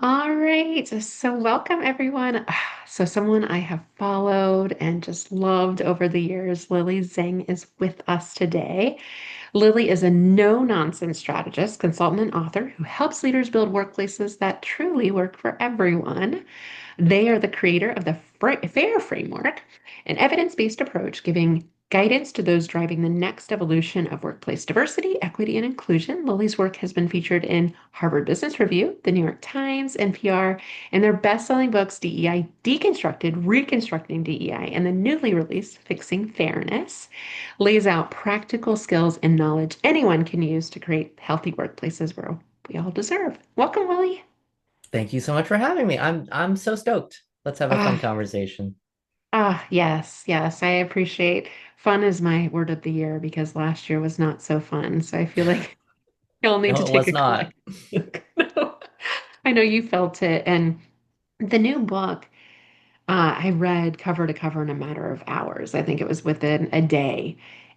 All right. So, welcome everyone. So, someone I have followed and just loved over the years, Lily Zheng, is with us today. Lily is a no-nonsense strategist, consultant, and author who helps leaders build workplaces that truly work for everyone. They are the creator of the FAIR framework, an evidence-based approach giving guidance to those driving the next evolution of workplace diversity, equity, and inclusion. Lily's work has been featured in Harvard Business Review, the New York Times, NPR, and their best-selling books, DEI Deconstructed, Reconstructing DEI, and the newly released Fixing Fairness, lays out practical skills and knowledge anyone can use to create healthy workplaces where we all deserve. Welcome, Lily. Thank you so much for having me. I'm so stoked. Let's have a fun Ah, conversation. yes, yes. I appreciate fun is my word of the year because last year was not so fun. So I feel like you'll need No, to it take was a not. collective look. I know you felt it. And the new book, I read cover to cover in a matter of hours. I think it was within a day.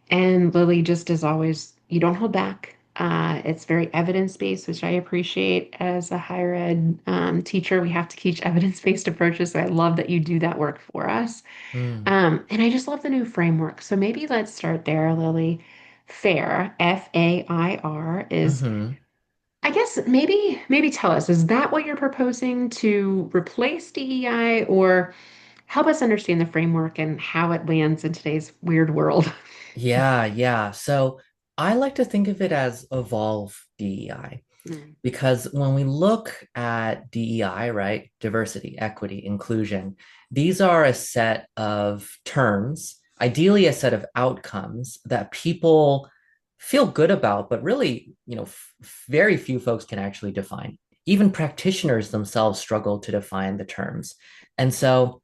And Lily, just as always, you don't hold back. It's very evidence-based, which I appreciate as a higher ed teacher. We have to teach evidence-based approaches. So I love that you do that work for us. Mm. And I just love the new framework. So maybe let's start there, Lily. FAIR, FAIR is, hmm I guess maybe tell us, is that what you're proposing to replace DEI or help us understand the framework and how it lands in today's weird world? Yeah. So I like to think of it as evolve DEI Mm. because when we look at DEI, right, diversity, equity, inclusion, these are a set of terms, ideally a set of outcomes that people feel good about, but really, very few folks can actually define. Even practitioners themselves struggle to define the terms. And so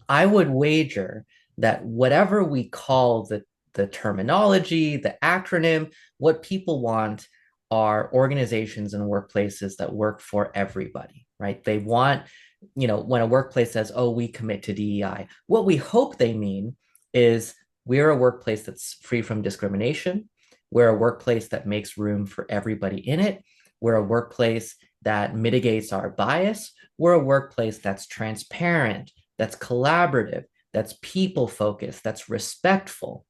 I would wager that whatever we call the terminology, the acronym, what people want are organizations and workplaces that work for everybody, right? They want, when a workplace says, oh, we commit to DEI, what we hope they mean is we're a workplace that's free from discrimination. We're a workplace that makes room for everybody in it. We're a workplace that mitigates our bias. We're a workplace that's transparent, that's collaborative, that's people focused, that's respectful,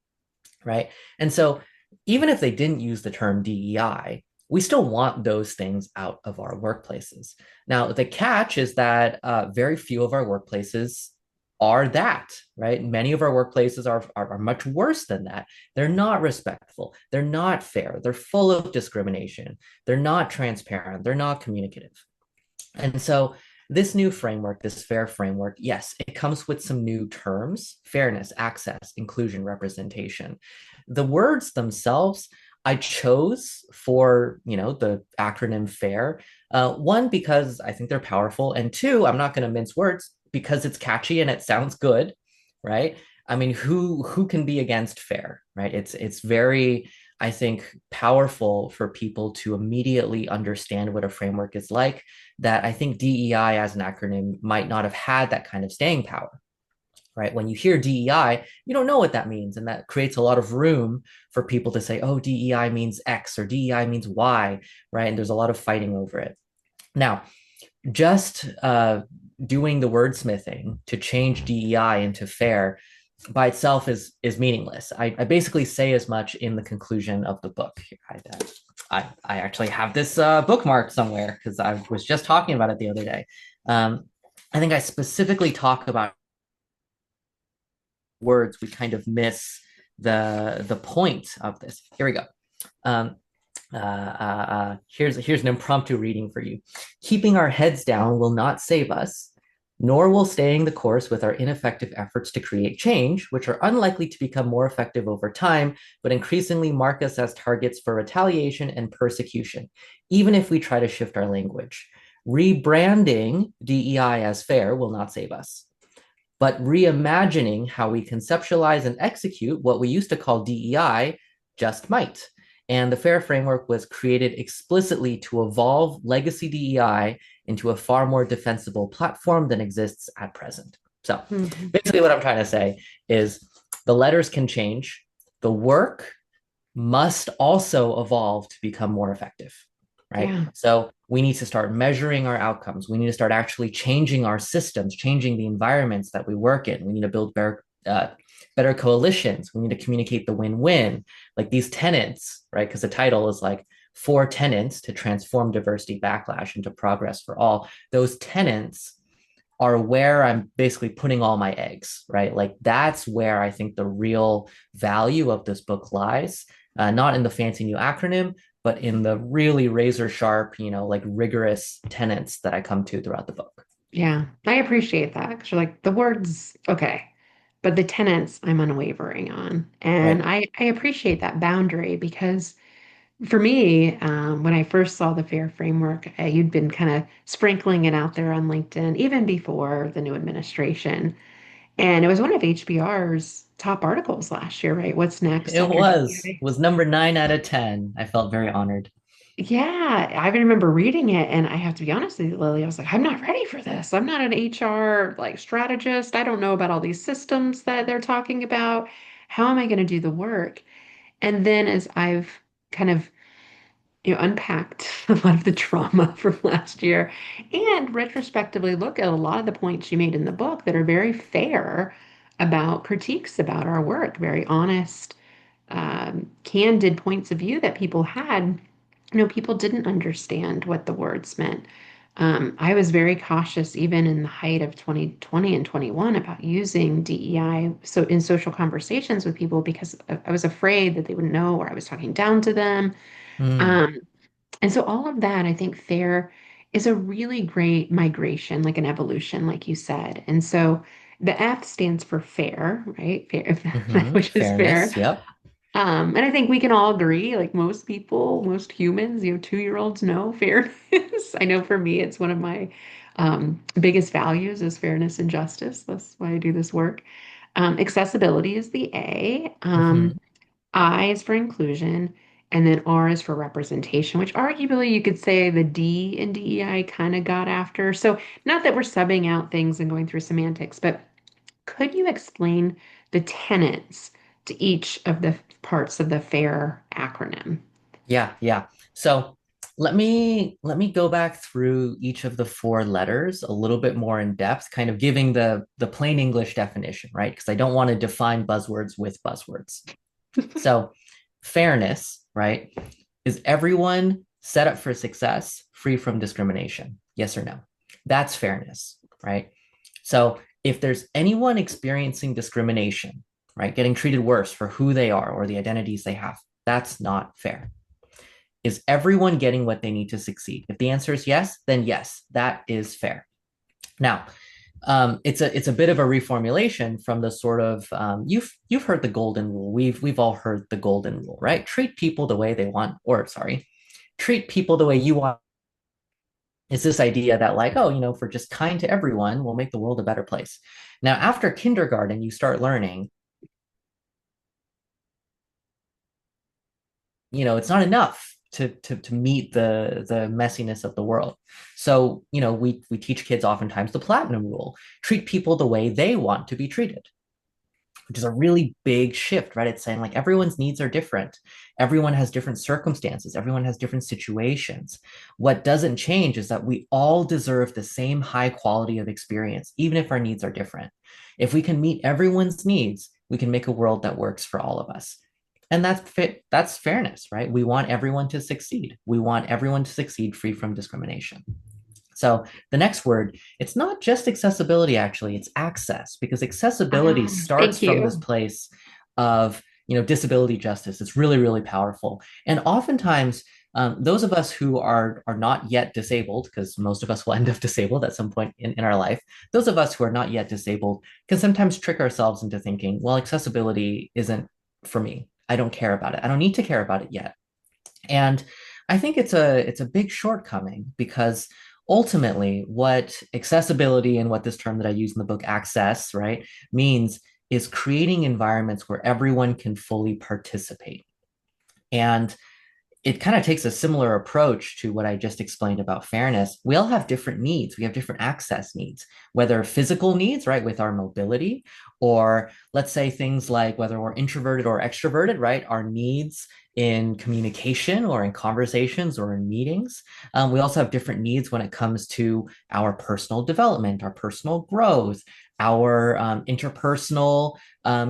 right? And so even if they didn't use the term DEI, we still want those things out of our workplaces. Now, the catch is that very few of our workplaces are that, right? Many of our workplaces are much worse than that. They're not respectful. They're not fair. They're full of discrimination. They're not transparent. They're not communicative. And so this new framework, this FAIR framework, yes, it comes with some new terms: fairness, access, inclusion, representation. The words themselves I chose for, the acronym FAIR. One, because I think they're powerful, and two, I'm not going to mince words because it's catchy and it sounds good, right? I mean, who can be against FAIR, right? It's very, I think, powerful for people to immediately understand what a framework is like, that I think DEI as an acronym might not have had that kind of staying power, right? When you hear DEI, you don't know what that means. And that creates a lot of room for people to say, oh, DEI means X or DEI means Y, right? And there's a lot of fighting over it. Now, just doing the wordsmithing to change DEI into fair by itself is meaningless. I basically say as much in the conclusion of the book. I actually have this bookmarked somewhere because I was just talking about it the other day. Um, I think I specifically talk about words. We kind of miss the point of this. Here we go. Um, here's an impromptu reading for you. Keeping our heads down will not save us, nor will staying the course with our ineffective efforts to create change, which are unlikely to become more effective over time, but increasingly mark us as targets for retaliation and persecution, even if we try to shift our language. Rebranding DEI as fair will not save us, but reimagining how we conceptualize and execute what we used to call DEI just might. And the FAIR framework was created explicitly to evolve legacy DEI into a far more defensible platform than exists at present. So Mhm. basically, what I'm trying to say is the letters can change, the work must also evolve to become more effective, right? Yeah. So we need to start measuring our outcomes. We need to start actually changing our systems, changing the environments that we work in. We need to build better coalitions. We need to communicate the win-win, like these tenets, right? Because the title is like four tenets to transform diversity backlash into progress for all. Those tenets are where I'm basically putting all my eggs, right? Like that's where I think the real value of this book lies, not in the fancy new acronym, but in the really razor sharp, like rigorous tenets that I come to throughout the book. Yeah. I appreciate that because you're like, the words, okay. But the tenets I'm unwavering on. And Right. I appreciate that boundary because for me, when I first saw the FAIR framework, you'd been kind of sprinkling it out there on LinkedIn even before the new administration. And it was one of HBR's top articles last year, right? What's next It after was DEI? was number 9 out of 10. I felt very honored. Yeah, I remember reading it, and I have to be honest with you, Lily, I was like, I'm not ready for this. I'm not an HR like strategist. I don't know about all these systems that they're talking about. How am I going to do the work? And then as I've kind of unpacked a lot of the trauma from last year and retrospectively look at a lot of the points you made in the book that are very fair about critiques about our work, very honest, candid points of view that people had. People didn't understand what the words meant. I was very cautious, even in the height of 2020 and 21, about using DEI so in social conversations with people because I was afraid that they would know or I was talking down to them. Mm, Um, and so all of that, I think FAIR is a really great migration, like an evolution, like you said. And so the F stands for fair, right? Fair, which is fair. fairness. Yep. And I think we can all agree, like most people, most humans, 2-year-olds know fairness. I know for me, it's one of my biggest values is fairness and justice. That's why I do this work. Accessibility is the A. Hmm. I is for inclusion, and then R is for representation, which arguably you could say the D in DEI kind of got after. So, not that we're subbing out things and going through semantics, but could you explain the tenets to each of the parts of the FAIR acronym? Yeah, yeah. So let me go back through each of the four letters a little bit more in depth, kind of giving the plain English definition, right? Because I don't want to define buzzwords with buzzwords. So fairness, right? Is everyone set up for success, free from discrimination? Yes or no? That's fairness, right? So if there's anyone experiencing discrimination, right, getting treated worse for who they are or the identities they have, that's not fair. Is everyone getting what they need to succeed? If the answer is yes, then yes, that is fair. Now, it's a bit of a reformulation from the sort of you've heard the golden rule. We've all heard the golden rule, right? Treat people the way they want, or sorry, treat people the way you want. It's this idea that like, oh, if we're just kind to everyone, we'll make the world a better place. Now, after kindergarten, you start learning, it's not enough to meet the messiness of the world. So, we teach kids oftentimes the platinum rule: treat people the way they want to be treated, which is a really big shift, right? It's saying like everyone's needs are different. Everyone has different circumstances. Everyone has different situations. What doesn't change is that we all deserve the same high quality of experience, even if our needs are different. If we can meet everyone's needs, we can make a world that works for all of us. And that's fairness, right? We want everyone to succeed. We want everyone to succeed free from discrimination. So the next word, it's not just accessibility, actually, it's access, because accessibility starts Thank from this you. place of, disability justice. It's really, really powerful. And oftentimes, those of us who are not yet disabled, because most of us will end up disabled at some point in our life, those of us who are not yet disabled can sometimes trick ourselves into thinking, well, accessibility isn't for me. I don't care about it. I don't need to care about it yet. And I think it's a big shortcoming because ultimately what accessibility and what this term that I use in the book access, right, means is creating environments where everyone can fully participate. And it kind of takes a similar approach to what I just explained about fairness. We all have different needs. We have different access needs, whether physical needs, right, with our mobility, or let's say things like whether we're introverted or extroverted, right, our needs in communication or in conversations or in meetings. We also have different needs when it comes to our personal development, our personal growth, our interpersonal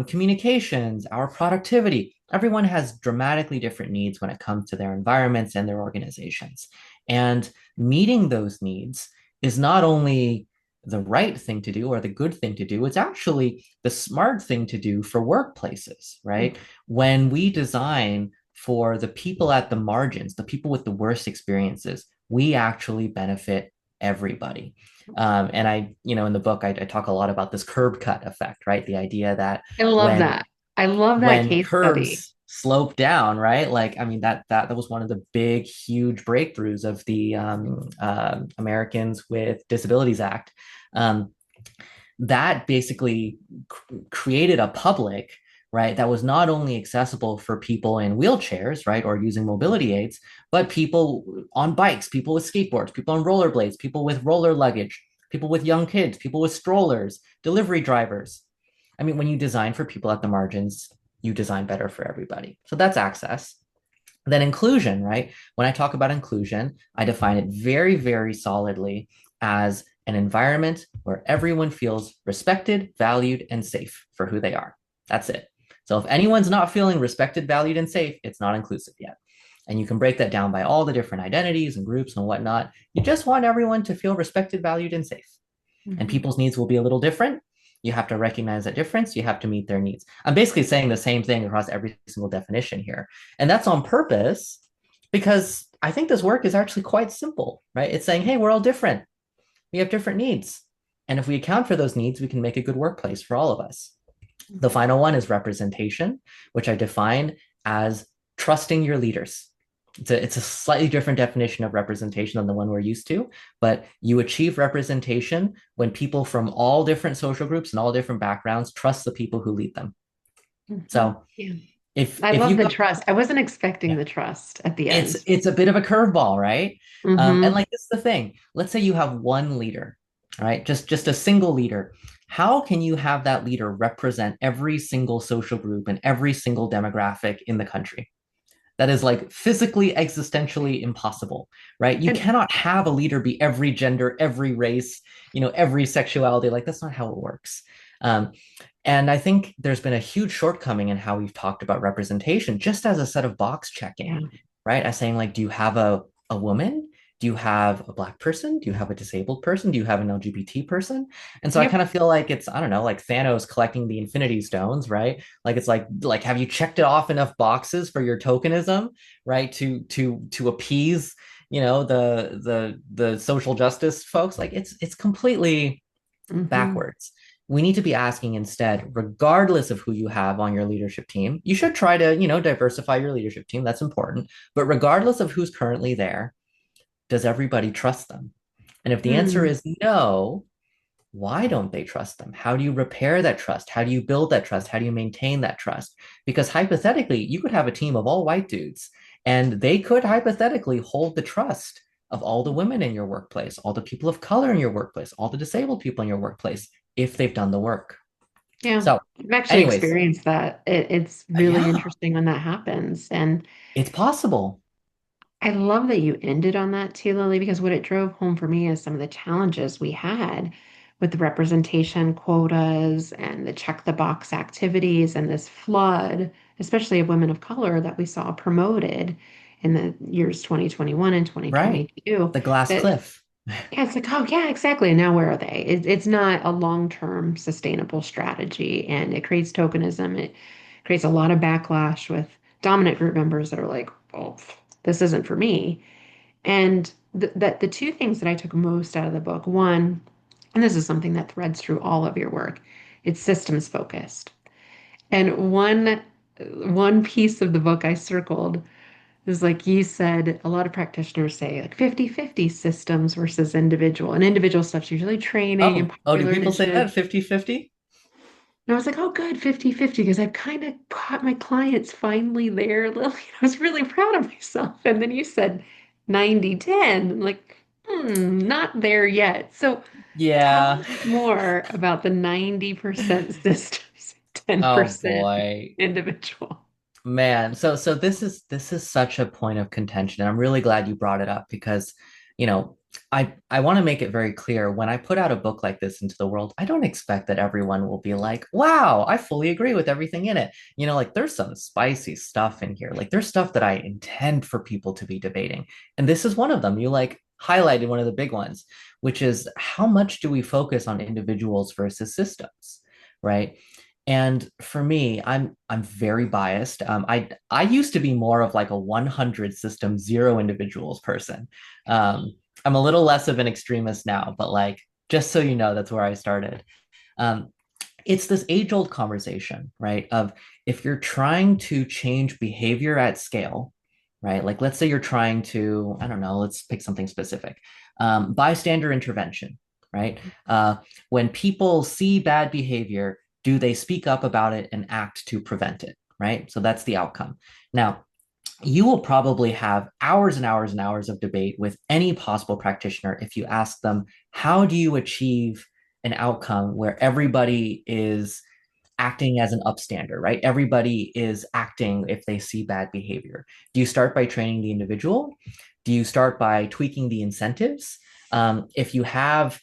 communications, our productivity. Everyone has dramatically different needs when it comes to their environments and their organizations. And meeting those needs is not only the right thing to do or the good thing to do, it's actually the smart thing to do for workplaces, right? When we design for the people at the margins, the people with the worst experiences, we actually benefit everybody. And in the book, I talk a lot about this curb cut effect, right? The idea that I love when that. I love that when case study. curbs slope down, right? Like, I mean, that was one of the big, huge breakthroughs of the Americans with Disabilities Act. Um, that basically created a public, right, that was not only accessible for people in wheelchairs, right, or using mobility aids, but people on bikes, people with skateboards, people on rollerblades, people with roller luggage, people with young kids, people with strollers, delivery drivers. I mean, when you design for people at the margins, you design better for everybody. So that's access. Then inclusion, right? When I talk about inclusion, I define it very, very solidly as an environment where everyone feels respected, valued, and safe for who they are. That's it. So if anyone's not feeling respected, valued, and safe, it's not inclusive yet. And you can break that down by all the different identities and groups and whatnot. You just want everyone to feel respected, valued, and safe. And Mhm. people's needs will be a little different. You have to recognize that difference. You have to meet their needs. I'm basically saying the same thing across every single definition here. And that's on purpose because I think this work is actually quite simple, right? It's saying, hey, we're all different. We have different needs. And if we account for those needs, we can make a good workplace for all of us. The final one is representation, which I define as trusting your leaders. It's a slightly different definition of representation than the one we're used to, but you achieve representation when people from all different social groups and all different backgrounds trust the people who lead them. Mhm. So Yeah. if I if love you the go, trust. I wasn't expecting yeah, the trust at the it's end. it's a bit of a curveball, right? And Hmm. like this is the thing. Let's say you have one leader, right? Just a single leader. How can you have that leader represent every single social group and every single demographic in the country? That is like physically, existentially impossible, right? You And cannot have a leader be every gender, every race, every sexuality. Like that's not how it works. Um, and I think there's been a huge shortcoming in how we've talked about representation, just as a set of box checking, yeah. right? As saying like, do you have a woman? Do you have a black person? Do you have a disabled person? Do you have an LGBT person? And so I kind Yep. of feel like it's, I don't know, like Thanos collecting the Infinity Stones, right? Like it's like have you checked it off enough boxes for your tokenism, right? To appease, the social justice folks. Like it's completely Hmm. backwards. We need to be asking instead, regardless of who you have on your leadership team, you should try to, diversify your leadership team. That's important. But regardless of who's currently there, does everybody trust them? And if the answer Mm. is no, why don't they trust them? How do you repair that trust? How do you build that trust? How do you maintain that trust? Because hypothetically, you could have a team of all white dudes, and they could hypothetically hold the trust of all the women in your workplace, all the people of color in your workplace, all the disabled people in your workplace, if they've done the work. Yeah. So, I've actually anyways, experienced that. It's really yeah, interesting when that happens. And it's possible, I love that you ended on that too, Lily, because what it drove home for me is some of the challenges we had with the representation quotas and the check the box activities and this flood, especially of women of color that we saw promoted in the years 2021 and right? 2022. The glass That cliff. Yeah, it's like, oh yeah, exactly. And now where are they? It's not a long-term sustainable strategy, and it creates tokenism. It creates a lot of backlash with dominant group members that are like, oh, this isn't for me. And the two things that I took most out of the book, one, and this is something that threads through all of your work, it's systems focused. And one piece of the book I circled is like you said, a lot of practitioners say like 50-50 systems versus individual. And individual stuff's usually training and Oh, do popular people say that initiatives. 50-50? And I was like, oh, good, 50-50, because I've kind of got my clients finally there, Lily. I was really proud of myself. And then you said 90-10. I'm like, not there yet. So tell Yeah. me more about the 90% systems, Oh 10% boy. individual. Man, so this is such a point of contention, and I'm really glad you brought it up because, you know, I want to make it very clear when I put out a book like this into the world, I don't expect that everyone will be like, "Wow, I fully agree with everything in it." Like there's some spicy stuff in here. Like there's stuff that I intend for people to be debating, and this is one of them. You like highlighted one of the big ones, which is how much do we focus on individuals versus systems, right? And for me, I'm very biased. I used to be more of like a 100 system, zero individuals person. I'm a little less of an extremist now, but like just so you know, that's where I started. Um, it's this age-old conversation, right? Of if you're trying to change behavior at scale, right? Like let's say you're trying to, I don't know, let's pick something specific. Bystander intervention, right? When people see bad behavior, do they speak up about it and act to prevent it, right? So that's the outcome. Now, you will probably have hours and hours and hours of debate with any possible practitioner if you ask them, how do you achieve an outcome where everybody is acting as an upstander, right? Everybody is acting if they see bad behavior. Do you start by training the individual? Do you start by tweaking the incentives? If you have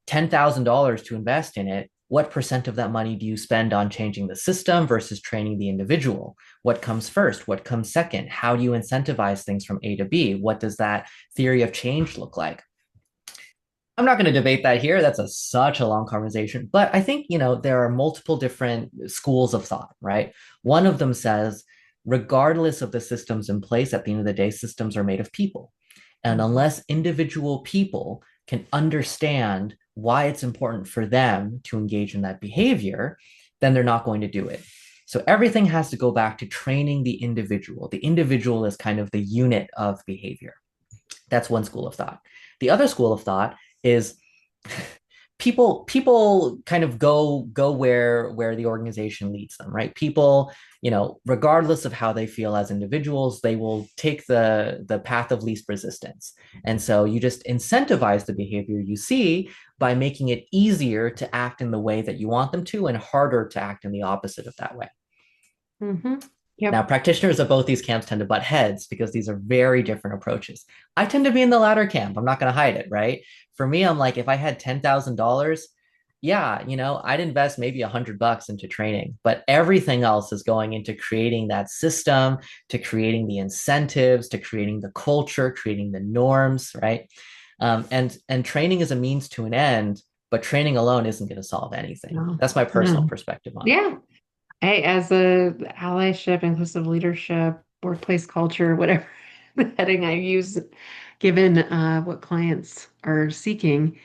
$10,000 to invest in it, what percent of that money do you spend on changing the system versus training the individual? What comes first? What comes second? How do you incentivize things from A to B? What does that theory of change look like? I'm not going to debate that here. That's such a long conversation. But I think, there are multiple different schools of thought, right? One of them says, regardless of the systems in place, at the end of the day, systems are made of people. And Mhm. unless individual people can understand why it's important for them to engage in that behavior, then they're not going to do it. So everything has to go back to training the individual. The individual is kind of the unit of behavior. That's one school of thought. The other school of thought is people kind of go where the organization leads them, right? People, regardless of how they feel as individuals, they will take the path of least resistance. And so you just incentivize the behavior you see by making it easier to act in the way that you want them to and harder to act in the opposite of that way. Now, Yep. practitioners of both these camps tend to butt heads because these are very different approaches. I tend to be in the latter camp. I'm not going to hide it, right? For me, I'm like, if I had $10,000, yeah, I'd invest maybe $100 into training, but everything else is going into creating that system, to creating the incentives, to creating the culture, creating the norms, right? And training is a means to an end, but training alone isn't going to solve anything. No, That's my personal no. perspective on it. Yeah. Hey, as a allyship, inclusive leadership, workplace culture, whatever the heading I use, given what clients are seeking,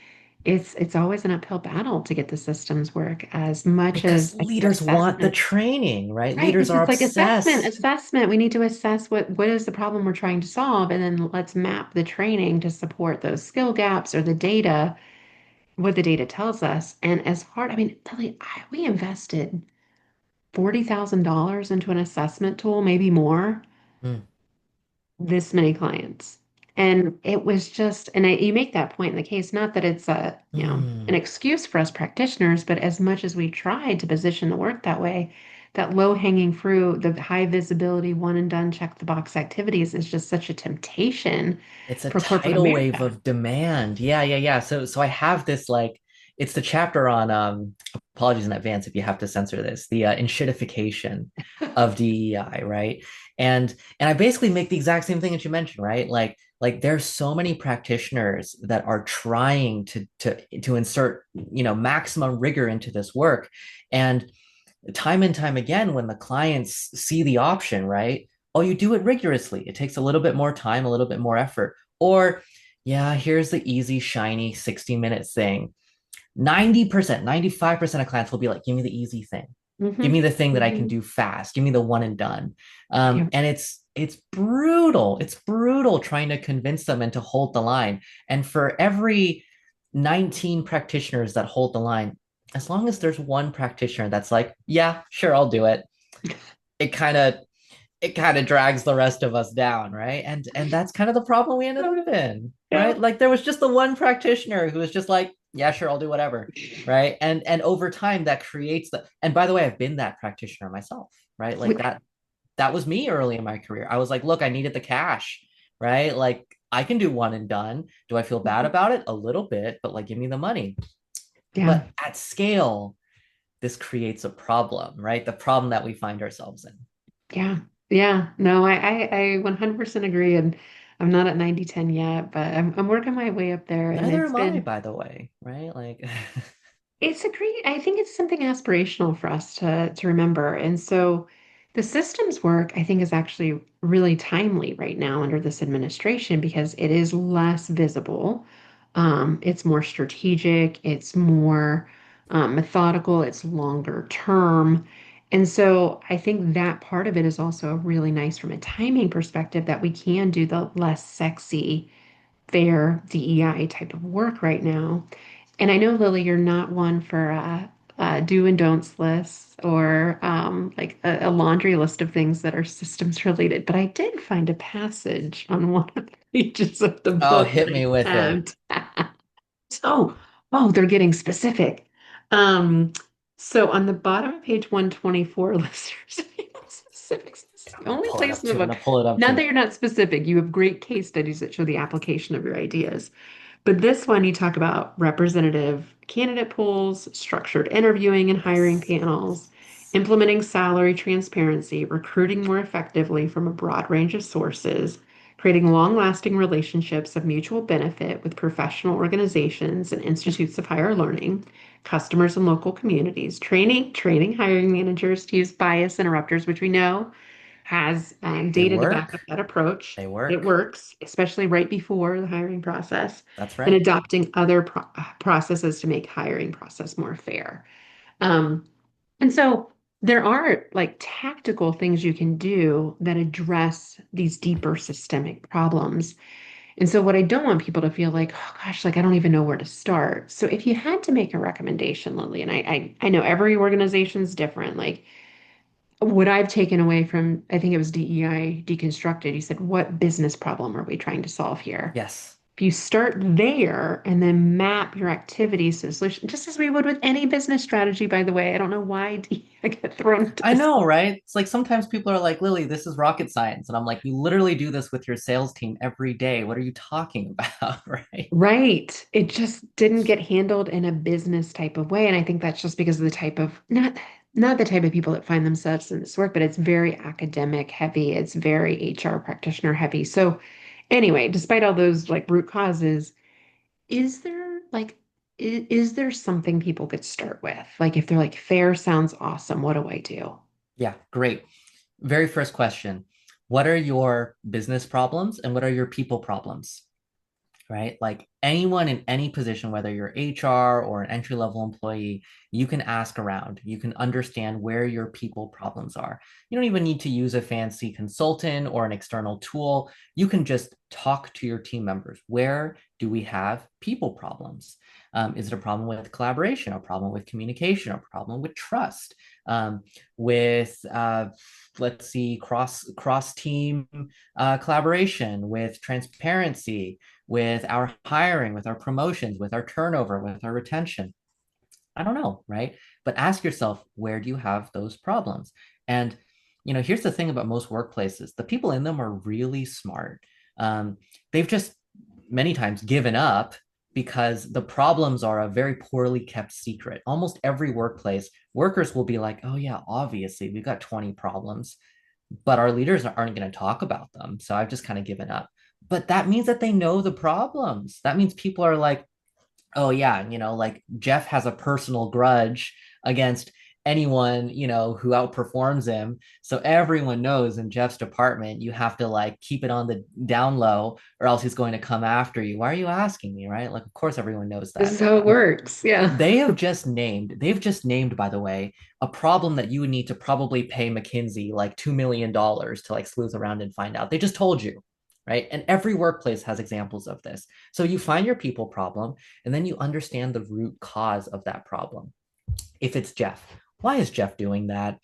it's always an uphill battle to get the systems work as much Because as I think leaders want the assessment. training, right? Right, Leaders because are it's like assessment, obsessed. assessment. We need to assess what is the problem we're trying to solve, and then let's map the training to support those skill gaps or the data, what the data tells us. And as hard, I mean, Lily, we invested $40,000 into an assessment tool, maybe more, Mm, this many clients. And it was just, and you make that point in the case, not that it's an mm. excuse for us practitioners, but as much as we tried to position the work that way, that low hanging fruit, the high visibility, one and done, check the box activities is just such a temptation It's a for corporate tidal wave America. of demand. Yeah, yeah, yeah. So I have this like it's the chapter on apologies in advance if you have to censor this, the enshittification of DEI, right? And I basically make the exact same thing that you mentioned, right? Like there's so many practitioners that are trying to insert, maximum rigor into this work. And time again, when the clients see the option, right? Oh, you do it rigorously. It takes a little bit more time, a little bit more effort. Or, yeah, here's the easy, shiny 60-minute thing. 90%, 95% of clients will be like, give me the easy thing. Give Hmm. me the thing that I can Hmm. do fast. Give me the one and done. Yeah. And it's brutal. It's brutal trying to convince them and to hold the line. And for every 19 practitioners that hold the line, as long as there's one practitioner that's like, yeah, sure, I'll do it, it kind of drags the rest of us down, right? And that's kind of the problem we ended up in, Yeah. right? Like there was just the one practitioner who was just like, yeah, sure, I'll do whatever, right? And over time that creates the, and by the way, I've been that practitioner myself, right? Like that was me early in my career. I was like, look, I needed the cash, right? Like I can do one and done. Do I feel bad about it? A little bit, but like give me the money. Yeah. But at scale, this creates a problem, right? The problem that we find ourselves in. Yeah. Yeah. No, I 100% agree. And I'm not at 90/10 yet, but I'm working my way up there. And Neither it's am I, been, by the way, right? Like, it's a great, I think it's something aspirational for us to remember. And so the systems work, I think, is actually really timely right now under this administration because it is less visible. It's more strategic, it's more methodical, it's longer term. And so I think that part of it is also really nice from a timing perspective that we can do the less sexy, fair DEI type of work right now. And I know, Lily, you're not one for do and don'ts lists or like a laundry list of things that are systems related, but I did find a passage on one of the pages of the oh, book hit that me with I it. tabbed. So, oh, they're getting specific. Um, so on the bottom of page 124, listeners, specifics. This is Yeah, I'm the gonna only pull it place up in the too. I'm book. gonna pull it up Not too. that you're not specific, you have great case studies that show the application of your ideas. But this one, you talk about representative candidate pools, structured interviewing and hiring Yes. panels, implementing salary transparency, recruiting more effectively from a broad range of sources, creating long-lasting relationships of mutual benefit with professional organizations and institutes of higher learning, customers and local communities, training hiring managers to use bias interrupters, which we know has They data to back up work. that approach. They It work. works, especially right before the hiring process, That's and right. adopting other processes to make hiring process more fair. Um, and so there are like tactical things you can do that address these deeper systemic problems. And so what I don't want people to feel like, oh gosh, like I don't even know where to start. So if you had to make a recommendation, Lily, and I know every organization's different, like what I've taken away from, I think it was DEI Deconstructed, you said, what business problem are we trying to solve here? Yes. If you start there and then map your activities to the solution, just as we would with any business strategy, by the way, I don't know why DEI get thrown into I this. know, right? It's like sometimes people are like, Lily, this is rocket science. And I'm like, you literally do this with your sales team every day. What are you talking about? Right? Right. It just didn't get handled in a business type of way. And I think that's just because of the type of not the type of people that find themselves in this work, but it's very academic heavy. It's very HR practitioner heavy. So anyway, despite all those like root causes, is there like is there something people could start with? Like if they're like fair sounds awesome, what do I do? Yeah, great. Very first question. What are your business problems and what are your people problems? Right? Like anyone in any position, whether you're HR or an entry level employee, you can ask around. You can understand where your people problems are. You don't even need to use a fancy consultant or an external tool. You can just talk to your team members. Where do we have people problems? Is it a problem with collaboration, a problem with communication, a problem with trust, with let's see, cross team collaboration, with transparency, with our hiring, with our promotions, with our turnover, with our retention? I don't know, right? But ask yourself, where do you have those problems? And, here's the thing about most workplaces, the people in them are really smart. They've just many times given up because the problems are a very poorly kept secret. Almost every workplace, workers will be like, oh, yeah, obviously, we've got 20 problems, but our leaders aren't going to talk about them. So I've just kind of given up. But that means that they know the problems. That means people are like, oh yeah, like Jeff has a personal grudge against anyone, who outperforms him. So everyone knows in Jeff's department, you have to like keep it on the down low or else he's going to come after you. Why are you asking me, right? Like, of course, everyone knows This that. is how it works. Yeah. They've just named, by the way, a problem that you would need to probably pay McKinsey like $2 million to like sleuth around and find out. They just told you, right? And every workplace has examples of this. So you find your people problem and then you understand the root cause of that problem. If it's Jeff, why is Jeff doing that?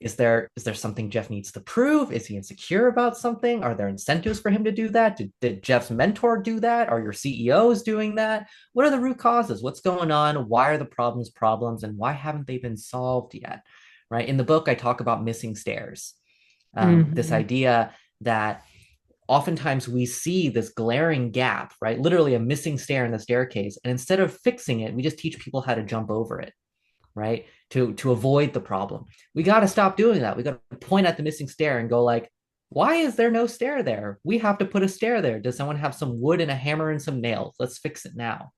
Is there something Jeff needs to prove? Is he insecure about something? Are there incentives for him to do that? Did Jeff's mentor do that? Are your CEOs doing that? What are the root causes? What's going on? Why are the problems, and why haven't they been solved yet? Right. In the book, I talk about missing stairs. This Hmm. idea that oftentimes we see this glaring gap, right? Literally a missing stair in the staircase. And instead of fixing it, we just teach people how to jump over it, right? To avoid the problem. We got to stop doing that. We got to point at the missing stair and go like, why is there no stair there? We have to put a stair there. Does someone have some wood and a hammer and some nails? Let's fix it now.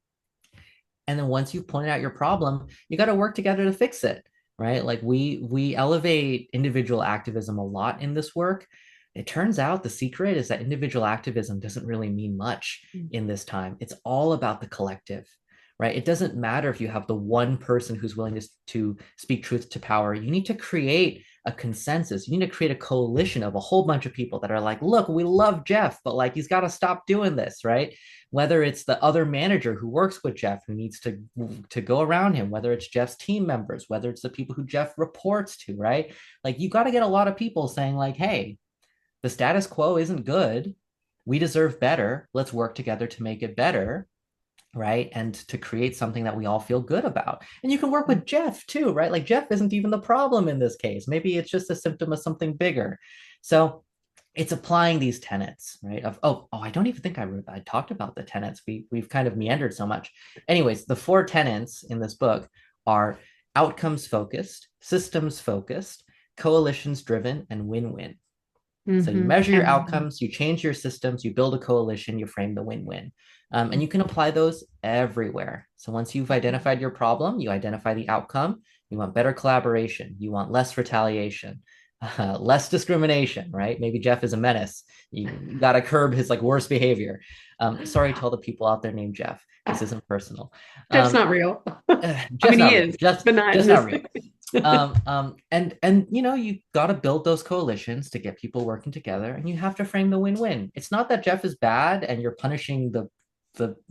And then once you've pointed out your problem, you got to work together to fix it, right? Like we elevate individual activism a lot in this work. It turns out the secret is that individual activism doesn't really mean much in this time. It's all about the collective, right? It doesn't matter if you have the one person who's willing to speak truth to power. You need to create a consensus. You need to create a coalition of a whole bunch of people that are like, look, we love Jeff, but like he's got to stop doing this, right? Whether it's the other manager who works with Jeff who needs to go around him, whether it's Jeff's team members, whether it's the people who Jeff reports to, right? Like you got to get a lot of people saying like, hey, the status quo isn't good. We deserve better. Let's work together to make it better, right? And to create something that we all feel good about. And you can work with Jeff too, right? Like Jeff isn't even the problem in this case. Maybe it's just a symptom of something bigger. So it's applying these tenets, right? Of I don't even think I talked about the tenets. We've kind of meandered so much. Anyways, the four tenets in this book are outcomes focused, systems focused, coalitions driven, and win-win. So you Hmm. measure I your love that. outcomes, you change your systems, you build a coalition, you frame the win-win. And you can apply those everywhere. So once you've identified your problem, you identify the outcome. You want better collaboration. You want less retaliation, less discrimination, right? Maybe Jeff is a menace. You got to curb his like worst behavior. Sorry to all the people out there named Jeff. This isn't personal. Jeff's Um, not real. I just mean, he not real. is, Just but not in just not this. real. And you know, you got to build those coalitions to get people working together, and you have to frame the win-win. It's not that Jeff is bad and you're punishing the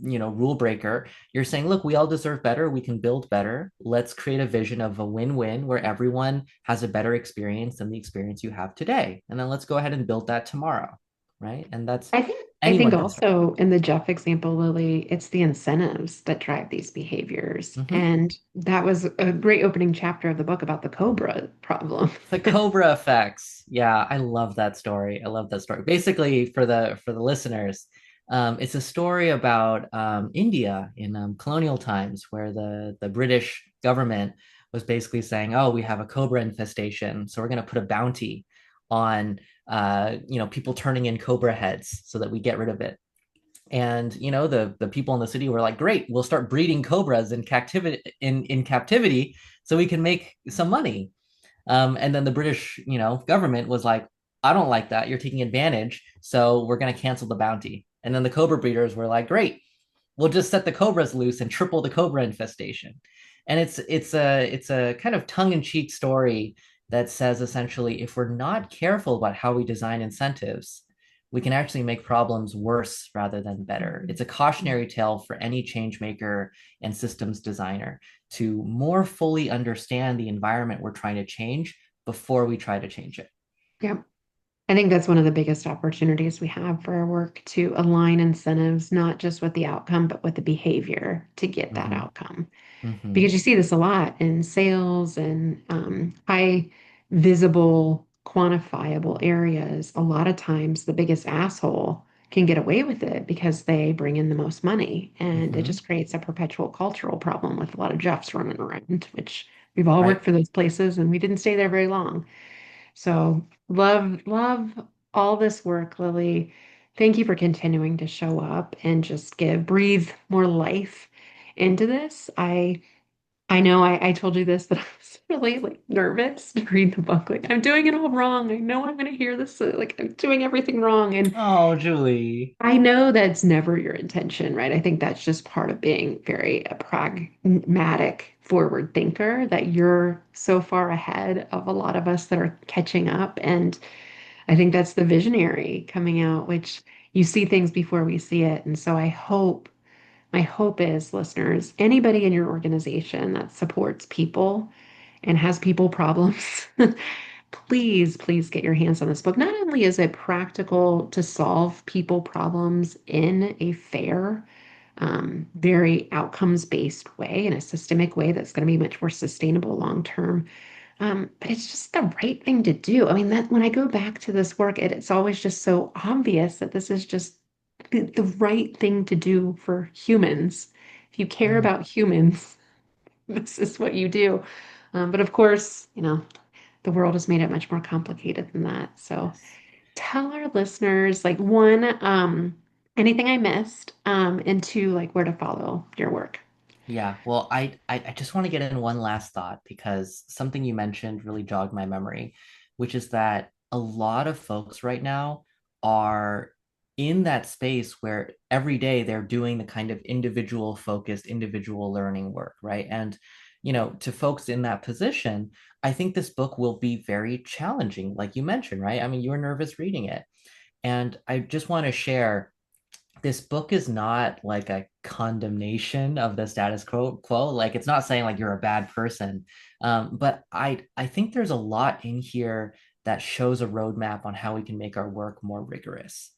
rule breaker. You're saying, look, we all deserve better. We can build better. Let's create a vision of a win-win where everyone has a better experience than the experience you have today, and then let's go ahead and build that tomorrow, right? And that's I think anyone can start. also in the Jeff example, Lily, it's the incentives that drive these behaviors. Mm-hmm. And that was a great opening chapter of the book about the Cobra problem. The Cobra effects. Yeah, I love that story. I love that story. Basically, for the listeners, it's a story about India in colonial times, where the British government was basically saying, "Oh, we have a cobra infestation, so we're going to put a bounty on people turning in cobra heads so that we get rid of it." And the people in the city were like, "Great, we'll start breeding cobras in captivity, so we can make some money." And then the British, government was like, I don't like that. You're taking advantage. So we're going to cancel the bounty. And then the cobra breeders were like, great, we'll just set the cobras loose and triple the cobra infestation. And it's a kind of tongue-in-cheek story that says essentially, if we're not careful about how we design incentives, we can actually make problems worse rather than better. It's a cautionary tale for any change maker and systems designer to more fully understand the environment we're trying to change before we try to change it. Yep. I think that's one of the biggest opportunities we have for our work to align incentives, not just with the outcome, but with the behavior to get that Mm-hmm. outcome. Mm-hmm. Because you see this a lot in sales and high visible, quantifiable areas. A lot of times, the biggest asshole can get away with it because they bring in the most money. And it Mm-hmm. just creates a perpetual cultural problem with a lot of Jeffs running around, which we've all Right. worked for those places and we didn't stay there very long. So love, love all this work, Lily. Thank you for continuing to show up and just breathe more life into this. I know I told you this, but I was really like nervous to read the book. Like I'm doing it all wrong. I know I'm going to hear this. Like I'm doing everything wrong. And Oh, Julie. I know that's never your intention, right? I think that's just part of being very a pragmatic, forward thinker, that you're so far ahead of a lot of us that are catching up. And I think that's the visionary coming out, which you see things before we see it. And so I hope my hope is, listeners, anybody in your organization that supports people and has people problems, please, please get your hands on this book. Not only is it practical to solve people problems in a fair, very outcomes-based way, in a systemic way that's going to be much more sustainable long term. But it's just the right thing to do. I mean, that when I go back to this work, it's always just so obvious that this is just the right thing to do for humans. If you care Mm, about humans, this is what you do. But of course, the world has made it much more complicated than that. So yes. tell our listeners, like, one, anything I missed, and two, like, where to follow your work. Yeah, well, I just want to get in one last thought because something you mentioned really jogged my memory, which is that a lot of folks right now are in that space where every day they're doing the kind of individual focused, individual learning work, right? And, to folks in that position, I think this book will be very challenging, like you mentioned, right? I mean, you were nervous reading it. And I just want to share this book is not like a condemnation of the status quo. Like it's not saying like you're a bad person. But I think there's a lot in here that shows a roadmap on how we can make our work more rigorous.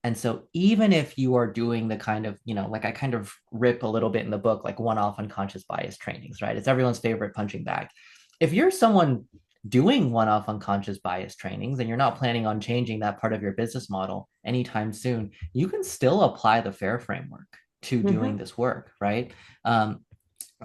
And so even if you are doing the kind of, like I kind of rip a little bit in the book, like one-off unconscious bias trainings, right? It's everyone's favorite punching bag. If you're someone doing one-off unconscious bias trainings and you're not planning on changing that part of your business model anytime soon, you can still apply the FAIR framework to doing Mhm. this work, right? Um,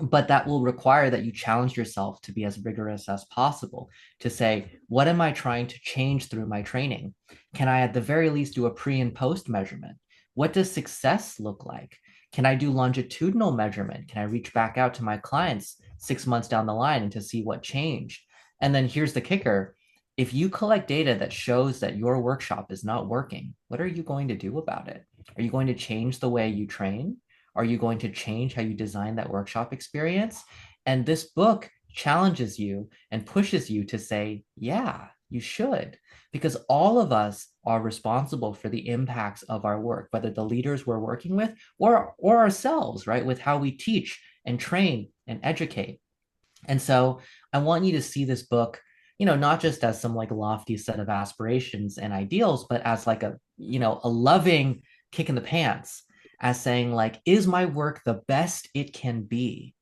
but that will require that you challenge yourself to be as rigorous as possible to say, what am I trying to change through my training? Can I, at the very least, do a pre and post measurement? What does success look like? Can I do longitudinal measurement? Can I reach back out to my clients 6 months down the line and to see what changed? And then here's the kicker. If you collect data that shows that your workshop is not working, what are you going to do about it? Are you going to change the way you train? Are you going to change how you design that workshop experience? And this book challenges you and pushes you to say, yeah, you should, because all of us are responsible for the impacts of our work, whether the leaders we're working with or ourselves, right? With how we teach and train and educate. And so I want you to see this book, not just as some like lofty set of aspirations and ideals, but as like a loving kick in the pants, as saying like, is my work the best it can be?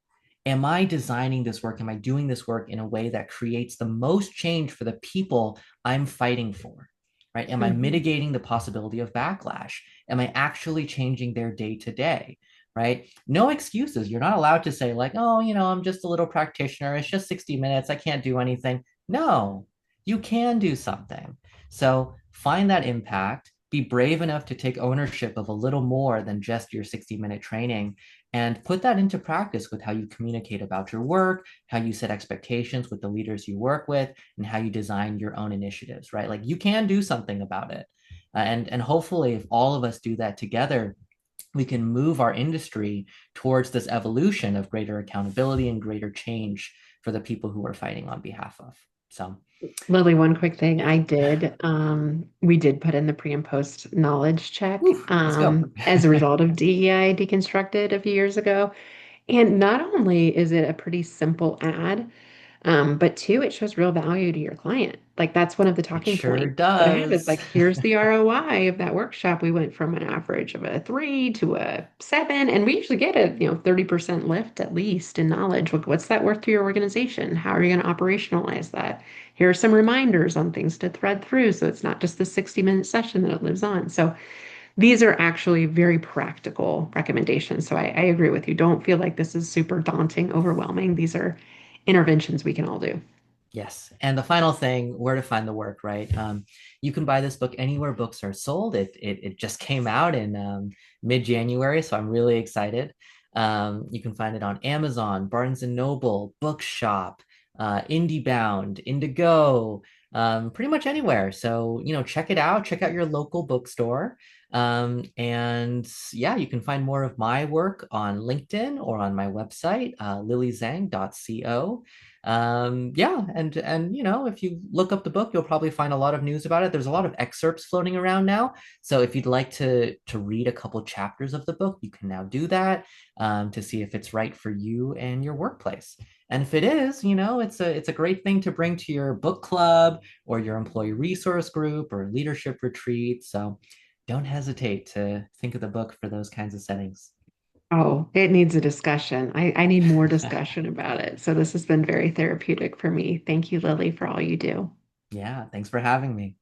Am I designing this work? Am I doing this work in a way that creates the most change for the people I'm fighting for? Right? Am I Mhm. mitigating the possibility of backlash? Am I actually changing their day to day? Right? No excuses. You're not allowed to say, like, oh, I'm just a little practitioner. It's just 60 minutes. I can't do anything. No, you can do something. So find that impact, be brave enough to take ownership of a little more than just your 60-minute training and put that into practice with how you communicate about your work, how you set expectations with the leaders you work with, and how you design your own initiatives, right? Like you can do something about it. And hopefully, if all of us do that together, we can move our industry towards this evolution of greater accountability and greater change for the people who we're fighting on behalf of. So, Lily, one quick thing yeah, I did, we did put in the pre and post knowledge check, woof, let's go. as a result of DEI Deconstructed a few years ago. And not only is it a pretty simple ad, but two, it shows real value to your client. Like that's one of the It talking sure points that I have is does. like, here's the ROI of that workshop. We went from an average of a 3 to a 7, and we usually get a 30% lift at least in knowledge. What's that worth to your organization? How are you going to operationalize that? Here are some reminders on things to thread through so it's not just the 60-minute session that it lives on. So these are actually very practical recommendations. So I agree with you. Don't feel like this is super daunting, overwhelming. These are interventions we can all do. Yes. And the final thing, where to find the work, right? You can buy this book anywhere books are sold. It just came out in mid-January, so I'm really excited. You can find it on Amazon, Barnes and Noble, Bookshop, IndieBound, Indigo, pretty much anywhere. So, check it out. Check out your local bookstore. And yeah, you can find more of my work on LinkedIn or on my website, lilyzhang.co. Yeah, and if you look up the book, you'll probably find a lot of news about it. There's a lot of excerpts floating around now. So if you'd like to read a couple chapters of the book, you can now do that to see if it's right for you and your workplace. And if it is, it's a great thing to bring to your book club or your employee resource group or leadership retreat. So don't hesitate to think of the book for those kinds of settings. Oh, it needs a discussion. I need more discussion about it. So this has been very therapeutic for me. Thank you, Lily, for all you do. Yeah, thanks for having me.